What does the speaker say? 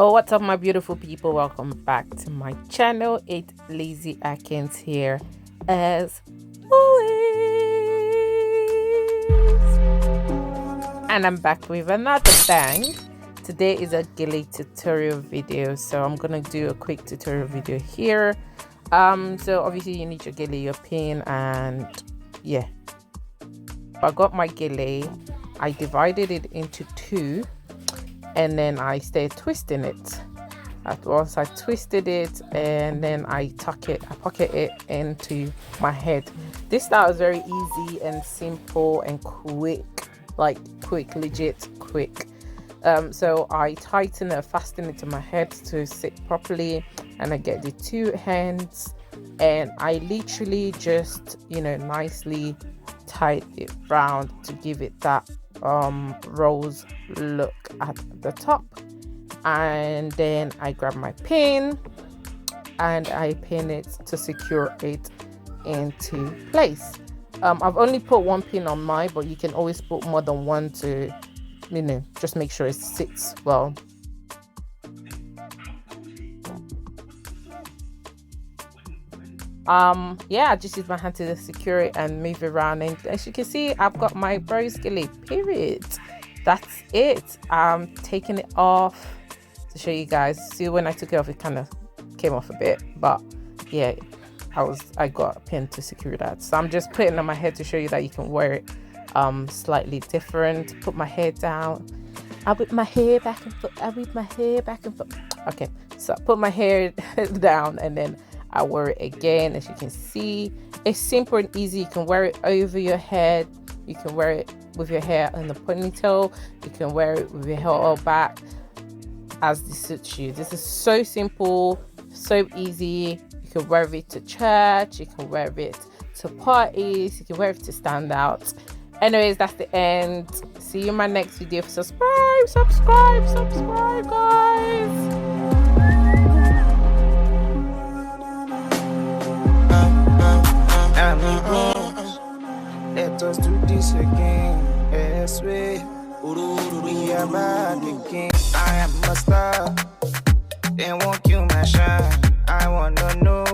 Oh, what's up, my beautiful people? Welcome back to my channel. It's Lazy Akins here, as always, and I'm back with another bang. Today is a Gele tutorial video, so I'm gonna do a quick tutorial video here. So obviously you need your Gele, your pin, and yeah. I got my Gele. I divided it into two, and then I started twisting it. Once I twisted it, and then I pocket it into my head. This style is very easy and simple and quick, legit quick. So I tighten it, fasten it to my head to sit properly, and I get the two hands, and I literally just, nicely tie it round to give it that rose look at the top. And then I grab my pin and I pin it to secure it into place. I've only put one pin on mine, but you can always put more than one to just make sure it sits well. Yeah, I just use my hand to secure it and move it around, and as you can see, I've got my Rose Gele, period. That's it. I'm taking it off to show you guys. See, when I took it off, it kind of came off a bit, but yeah, I got a pin to secure that. So I'm just putting it on my head to show you that you can wear it slightly different. Put my hair down. I whip my hair back and forth. Okay, so I put my hair down, and then I wear it again. As you can see, it's simple and easy. You can wear it over your head. You can wear it with your hair in the ponytail. You can wear it with your hair all back, as this suits you. This is so simple, so easy. You can wear it to church. You can wear it to parties. You can wear it to stand out. Anyways, that's the end. See you in my next video. Subscribe, guys. Let us do this again. Yes, we are back again. I am a star. They won't kill my shine. I wanna know